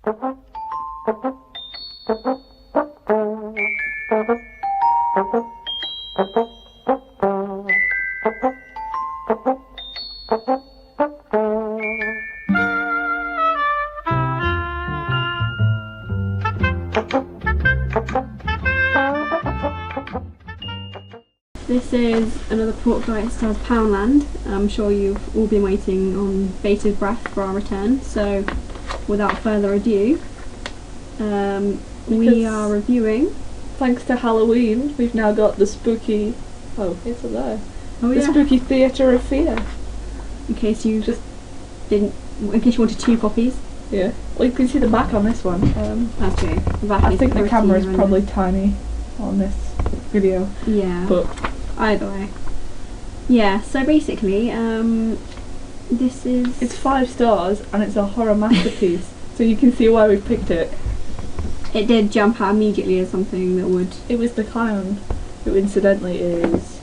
This is another portrait stars Poundland. I'm sure you've all been waiting on bated breath for our return, so without further ado, we are reviewing. Thanks to Halloween, we've now got the spooky. Oh, it's up there. Oh the yeah. Spooky Theatre of Fear. In case you in case you wanted two copies. Yeah. Well, you can see the back on this one. That's true. The back I is think the pretty camera is probably horrendous. tiny on this video. Yeah. But either way. Yeah. So basically, this is. it's 5 stars and it's a horror masterpiece. So you can see why we picked it. It did jump out immediately as something that would. It was the clown, who incidentally is.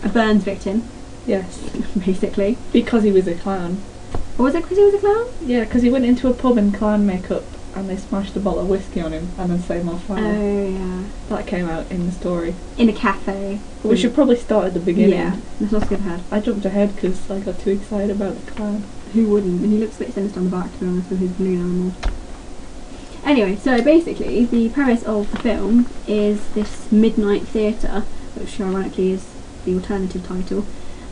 A Burns victim, Yes. basically. Because he was a clown. Or was it because he was a clown? Yeah, because he went into a pub in clown makeup and they smashed a bottle of whiskey on him and then set him on fire. Oh yeah. That came out in the story. In a cafe. But we should probably start at the beginning. Yeah. Let's not skip ahead. I jumped ahead because I got too excited about the clown. Who wouldn't? And he looks a bit sinister on the back, to be honest, with his balloon animal. Anyway, so basically, the premise of the film is this midnight theatre, which ironically is the alternative title.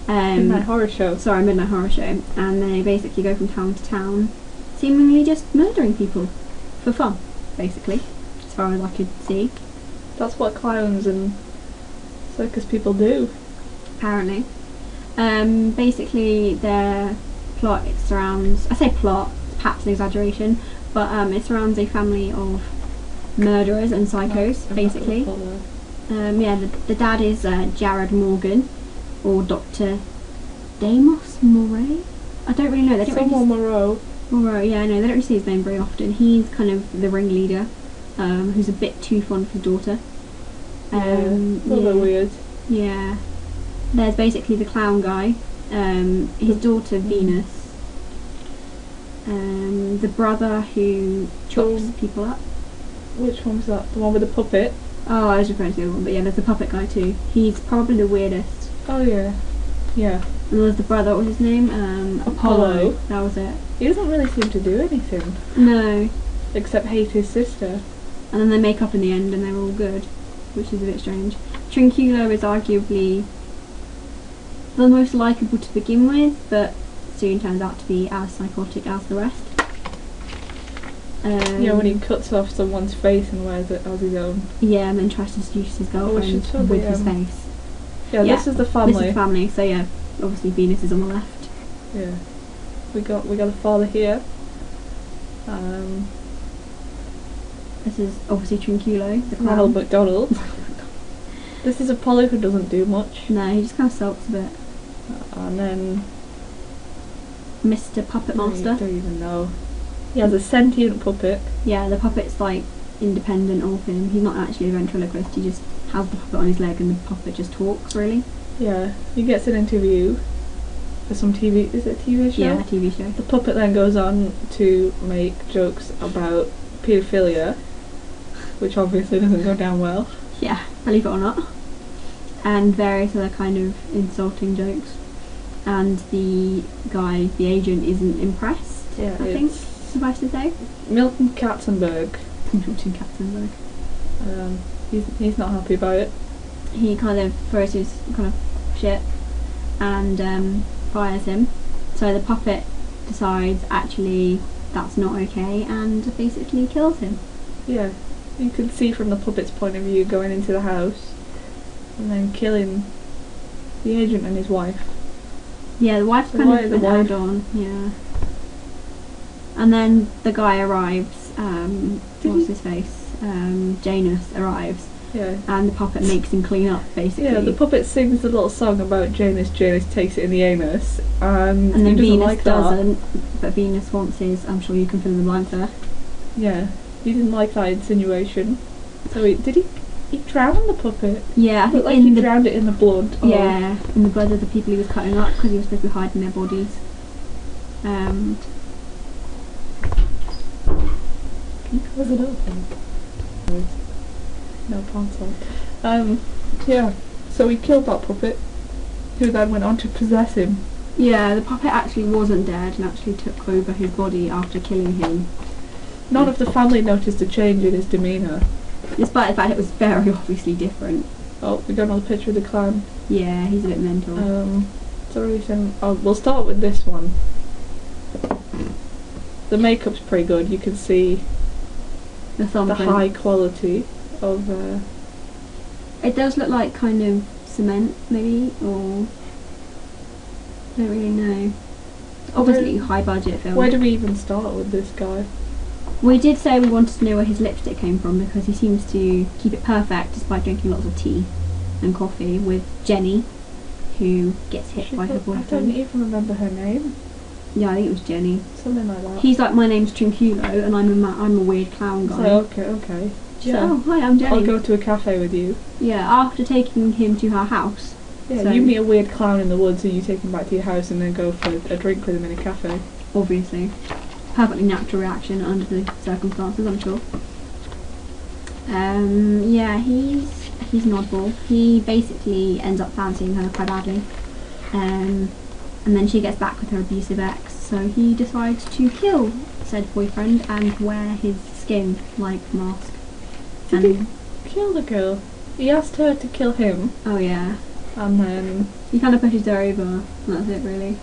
Midnight horror show. Sorry, midnight horror show. And they basically go from town to town, seemingly just murdering people for fun, basically, as far as I could see. That's what clowns and circus people do. Apparently. Basically, their plot surrounds. I say plot, perhaps an exaggeration. But it surrounds a family of murderers and psychos, basically. Yeah, the dad is Jared Morgan, or Dr. Damos Moray? I don't really know. They don't Someone Moreau. Moreau, yeah, no, they don't really see his name very often. He's kind of the ringleader, who's a bit too fond of his daughter. A little bit weird. Yeah. There's basically the clown guy, his daughter Venus. The brother who chops people up. Which one was that? The one with the puppet? Oh, I was referring to the other one, but yeah, there's the puppet guy too. He's probably the weirdest. Oh yeah. Yeah. And there's the brother, what was his name? Apollo. That was it. He doesn't really seem to do anything. No. Except hate his sister. And then they make up in the end and they're all good, which is a bit strange. Trinculo is arguably the most likeable to begin with, but soon turns out to be as psychotic as the rest. Yeah, when he cuts off someone's face and wears it as his own. Yeah, and then tries to seduce his girlfriend with his face. Yeah, this is the family. This is the family, so yeah, obviously Venus is on the left. Yeah. We got a father here. This is obviously Trinculo, the clown. Ronald McDonald. This is Apollo, who doesn't do much. No, he just kind of sulks a bit. And then Mr. Puppet Master. I don't even know. He has a sentient puppet. Yeah, the puppet's like independent of him. He's not actually a ventriloquist, he just has the puppet on his leg and the puppet just talks, really. Yeah, he gets an interview for some TV. Is it a TV show? Yeah, a TV show. The puppet then goes on to make jokes about paedophilia, which obviously doesn't go down well. Yeah, believe it or not. And various other kind of insulting jokes. And the guy, the agent, isn't impressed, Yeah, I think, suffice to say. Milton Katzenberg. Milton Katzenberg. He's not happy about it. He kind of throws his kind of shit and fires him. So the puppet decides actually that's not okay and basically kills him. Yeah, you can see from the puppet's point of view going into the house and then killing the agent and his wife. Yeah, the wife's kind of been held on, yeah. And then the guy arrives, what's his face? Janus arrives. Yeah. And the puppet makes him clean up, basically. Yeah, the puppet sings a little song about Janus. Janus takes it in the anus, and then he doesn't Venus like doesn't, but Venus wants his. I'm sure you can fill in the blank there. Yeah, he didn't like that insinuation. So he drowned the puppet. Yeah, I think like he drowned it in the blood. Yeah, in the blood of the people he was cutting up because he was supposed to be hiding their bodies. Can you close it open? No parcel. Yeah. So he killed that puppet, who then went on to possess him. Yeah, the puppet actually wasn't dead and actually took over his body after killing him. None of the family noticed a change in his demeanour. Despite the fact it was very obviously different. Oh, we got another picture of the clown. Yeah, he's a bit mental. We'll start with this one. The makeup's pretty good. You can see The thumbprint. the high quality of. It does look like kind of cement, maybe, or don't really know. Obviously, high budget film. Where do we even start with this guy? We did say we wanted to know where his lipstick came from because he seems to keep it perfect despite drinking lots of tea and coffee with Jenny, who gets hit by her boyfriend. I don't even remember her name. Yeah, I think it was Jenny. Something like that. He's like, my name's Trinculo and I'm a weird clown guy. So, okay. She's like, oh, hi, I'm Jenny. I'll go to a cafe with you. Yeah, after taking him to her house. Yeah, So- you meet a weird clown in the woods and you take him back to your house and then go for a drink with him in a cafe. Obviously. Perfectly natural reaction under the circumstances, I'm sure. Yeah, he's an oddball. He basically ends up fancying her quite badly. And then she gets back with her abusive ex, so he decides to kill said boyfriend and wear his skin like mask. Did he kill the girl? He asked her to kill him, Oh yeah. and then He kind of pushes her over, and that's it really.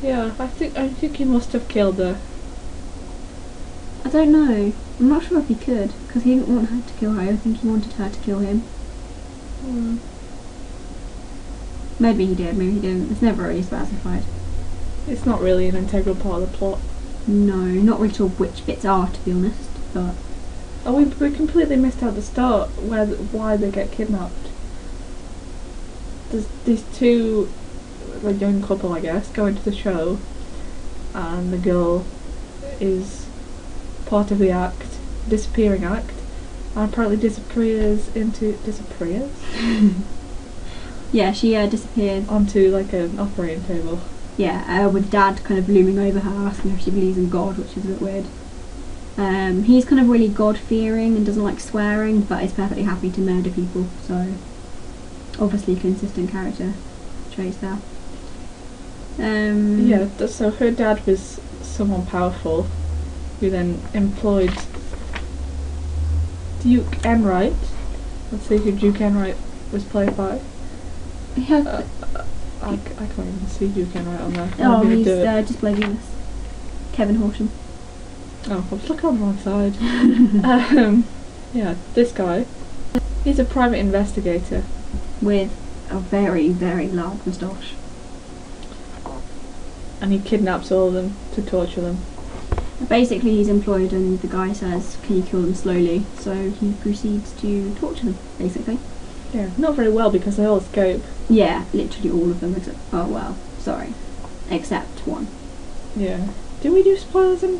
yeah, I think he must have killed her. I don't know. I'm not sure if he could, because he didn't want her to kill her. I think he wanted her to kill him. Maybe he did, maybe he didn't. It's never really specified. It's not really an integral part of the plot. No, not really sure which bits are, to be honest. But Oh, we completely missed out the start why they get kidnapped. There's these two, a young couple, I guess, go into the show, and the girl is part of the disappearing act, and apparently disappears. yeah, she disappears. Onto like an operating table. Yeah, with Dad kind of looming over her, asking if she believes in God, which is a bit weird. He's kind of really God-fearing and doesn't like swearing, but is perfectly happy to murder people, so obviously consistent character traits there. Yeah, so her dad was someone powerful who then employed Duke Enright. Let's see who Duke Enright was played by. Yeah. I can't even see Duke Enright on there. Oh, I'm gonna he's do it. Display Venus. Kevin Horsham. Oh, I was looking on the wrong side. Yeah, this guy. He's a private investigator. With a very, very large moustache. And he kidnaps all of them to torture them. Basically, he's employed, and the guy says, "Can you kill them slowly?" So he proceeds to torture them, basically. Yeah, not very well because they all escape. Yeah, literally all of them except. Oh well, sorry, except one. Yeah. Do we do spoilers in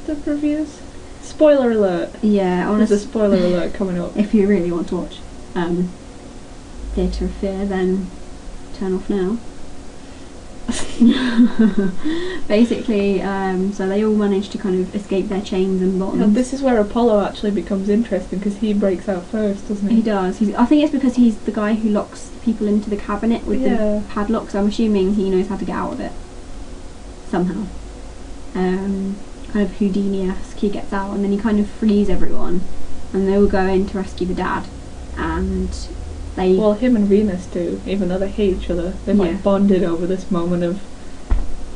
the reviews? Spoiler alert! Yeah, There's a honestly, spoiler alert coming up. if you really want to watch Theatre of Fear, then turn off now. Basically, so they all manage to kind of escape their chains and bonds. And this is where Apollo actually becomes interesting because he breaks out first, doesn't he? He does. I think it's because he's the guy who locks people into the cabinet with the padlock, so I'm assuming he knows how to get out of it. Somehow. Kind of Houdini-esque, he gets out and then he kind of frees everyone and they all go in to rescue the dad, and they... Well, him and Venus do, even though they hate each other. They've like bonded over this moment of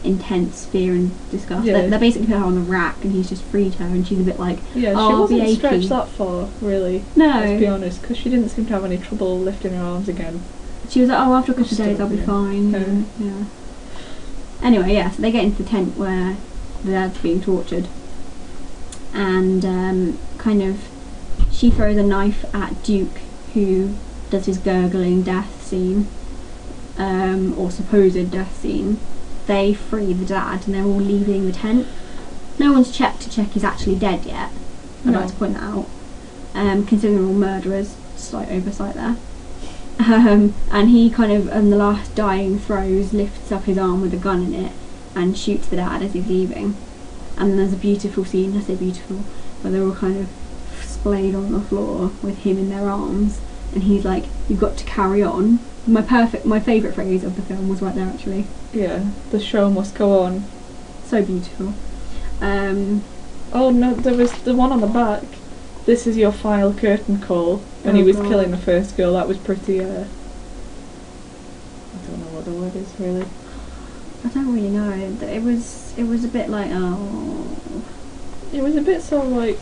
intense fear and disgust. Yeah. They basically put her on the rack and he's just freed her and she's a bit like, yeah, she oh, wasn't be stretched achy. that far, really. No. Let's be honest, because she didn't seem to have any trouble lifting her arms again. She was like, oh, after a couple of days I'll be fine. Yeah. Yeah. Anyway, yeah, so they get into the tent where the dad's being tortured, and kind of she throws a knife at Duke, who does his gurgling death scene, or supposed death scene. They free the dad and they're all leaving the tent. No one's checked to check he's actually dead yet. I'd like to point that out. Considering they're all murderers, slight oversight there. And he kind of, in the last dying throes, lifts up his arm with a gun in it and shoots the dad as he's leaving. And then there's a beautiful scene, I say beautiful, where they're all kind of splayed on the floor with him in their arms, and he's like, "You've got to carry on." My favourite phrase of the film was right there, actually. Yeah, the show must go on. So beautiful. Oh no, there was the one on the back. This is your final curtain call. When he was killing the first girl, that was pretty, I don't know what the word is, really. I don't really know. It was a bit like, oh... It was a bit so, like...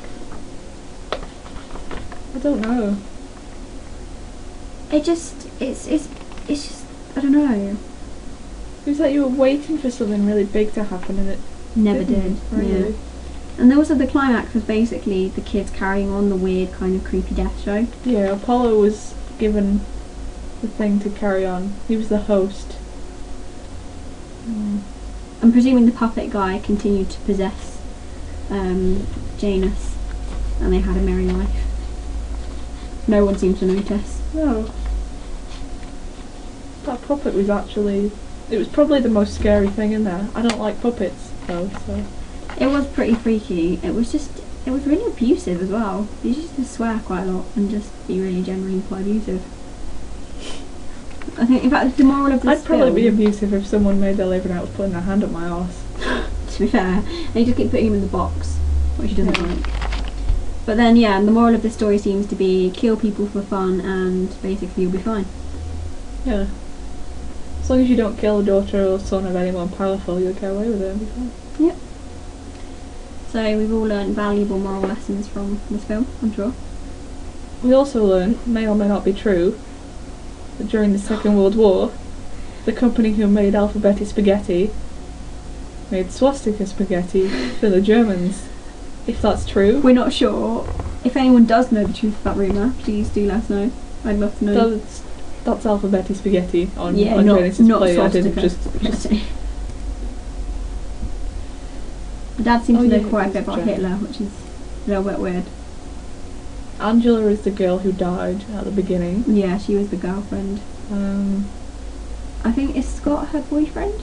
I don't know. It's just, I don't know. It was like you were waiting for something really big to happen and it never did. Really. Yeah. And also the climax was basically the kids carrying on the weird kind of creepy death show. Yeah, Apollo was given the thing to carry on. He was the host. I'm presuming the puppet guy continued to possess Janus, and they had a merry life. No one seemed to notice. No. That puppet was actually... It was probably the most scary thing in there. I don't like puppets, though, so... It was pretty freaky. It was really abusive as well. He used to swear quite a lot and just be really generally quite abusive. I think, in fact, the moral of this I'd probably be abusive if someone made their living out of putting their hand up my arse. To be fair. And you just keep putting him in the box, which he doesn't like. But then, yeah, and the moral of the story seems to be kill people for fun and basically you'll be fine. Yeah. As long as you don't kill a daughter or son of anyone powerful, you'll get away with it and be fine. Yep. So we've all learned valuable moral lessons from this film, I'm sure. We also learned, may or may not be true, that during the Second World War, the company who made alphabetic spaghetti made swastika spaghetti for the Germans. If that's true. We're not sure. If anyone does know the truth of that rumour, please do let us know. I'd love to know. That's alphabetic spaghetti on not Genesis Play. swastika I didn't just My dad seems to know quite a bit about Hitler, which is a little bit weird. Angela is the girl who died at the beginning. Yeah, she was the girlfriend. I think, is Scott her boyfriend?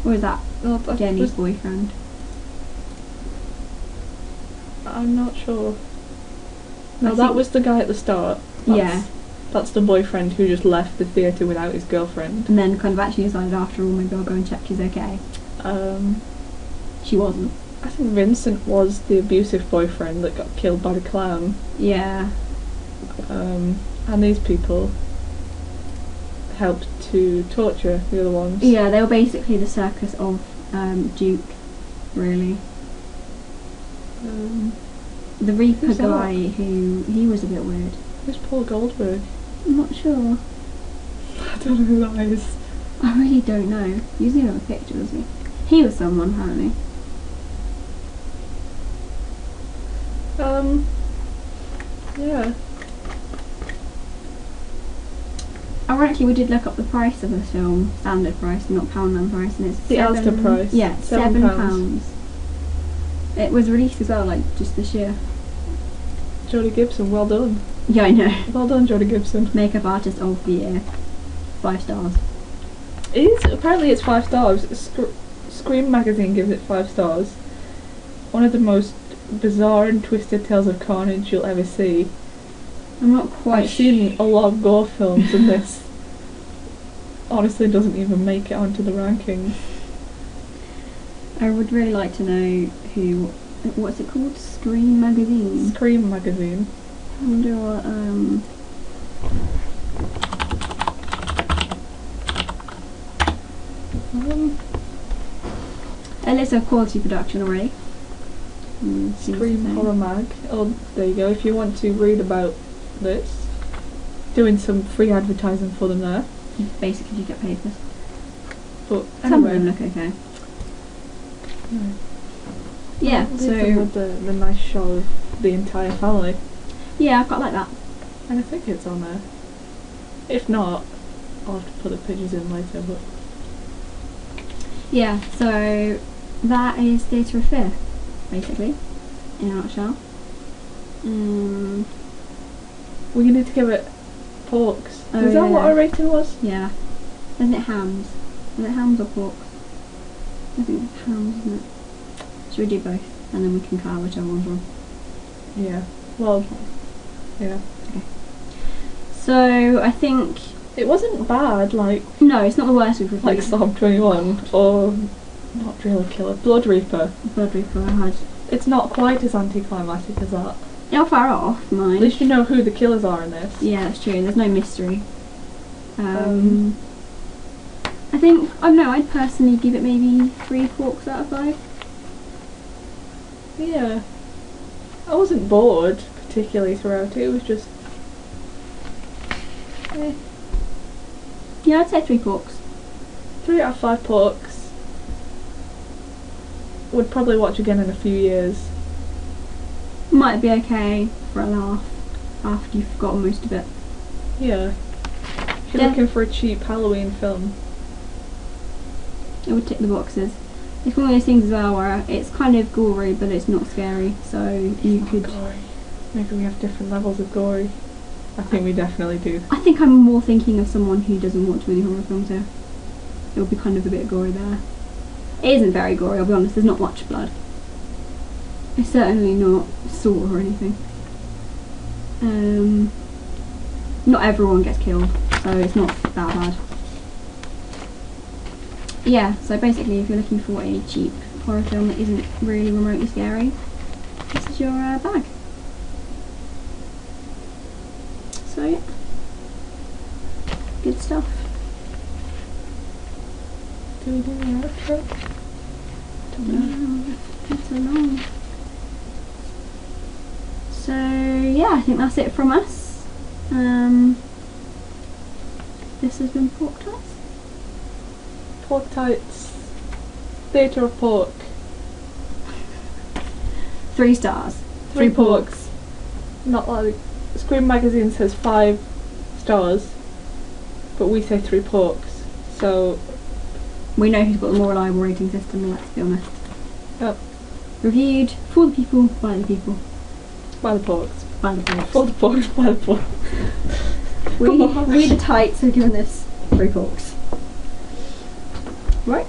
Or is that Jenny's boyfriend? I'm not sure. No, that was the guy at the start. That's the boyfriend who just left the theatre without his girlfriend. And then kind of actually decided after all, maybe I'll go and check she's okay. She wasn't. I think Vincent was the abusive boyfriend that got killed by the clown. Yeah. And these people helped to torture the other ones. Yeah, they were basically the circus of Duke, really. The Reaper guy, he was a bit weird. Who's Paul Goldberg? I'm not sure. I don't know who that is. I really don't know. He's in a picture, was he? He was someone, apparently. Yeah. Ironically, we did look up the price of this film, standard price, not Poundland price, and it's the Asda price. Yeah, £7. It was released as well, like just this year. Jodie Gibson, well done. Yeah, I know. Well done, Jodie Gibson. Makeup artist of the year. 5 stars. Apparently it's 5 stars. Scream magazine gives it 5 stars. One of the most bizarre and twisted tales of carnage you'll ever see. I'm not quite I've seen a lot of gore films and this honestly doesn't even make it onto the rankings. I would really like to know what's it called? Scream magazine? Scream magazine. I wonder what, a list of quality production already. Scream Horror Mag. Oh, there you go. If you want to read about this, doing some free advertising for them there. Basically, you get paid for this. But Some of anyway. them look okay. Yeah, so with the nice shot of the entire family. yeah, I quite like that. And I think it's on there. If not, I'll have to put the pictures in later. But Yeah, so that is Theatre of Fear, basically, in a nutshell. we need to give it porks. Oh, Is that yeah. what our rating was? Yeah. Isn't it hams? Is it hams or pork? I think it's hams, isn't it? Should we do both? And then we can colour whichever one's wrong. Yeah. Well, yeah. So I think It wasn't bad, like no, it's not the worst we've reviewed. Psalm 21 or not Real Killer, Blood Reaper. Blood Reaper I had. It's not quite as anticlimactic as that. Not far off, mine. At least you know who the killers are in this. Yeah, that's true. There's no mystery. I think, I don't know, I'd personally give it maybe 3 forks out of 5. Yeah. I wasn't bored particularly throughout it. It was just. Yeah, I'd say 3 forks. 3 out of 5 porks. Would probably watch again in a few years. Might be okay for a laugh after you've forgotten most of it. Yeah. If you're Yeah. looking for a cheap Halloween film. It would tick the boxes. It's one of those things as well where it's kind of gory but it's not scary, so you could... Gory. Maybe we have different levels of gory. I think we definitely do. I think I'm more thinking of someone who doesn't watch many horror films here. It would be kind of a bit gory there. It isn't very gory, I'll be honest, there's not much blood. It's certainly not sore or anything. Not everyone gets killed, so it's not that bad. Yeah, so basically if you're looking for a cheap horror film that isn't really remotely scary, this is your bag. So yeah, good stuff. Do we do the outro? It's so long. So yeah, I think that's it from us. This has been Pork Tots. Pork Tights. Theatre of Pork. 3 stars. 3 porks. Not like Scream Magazine says 5 stars, but we say 3 porks. So We know who's got the more reliable rating system, let's be honest. Yep. Reviewed for the people, by the people. By the porks. By the porks. For the porks, by the porks. We the Tights have given this 3 forks. Right?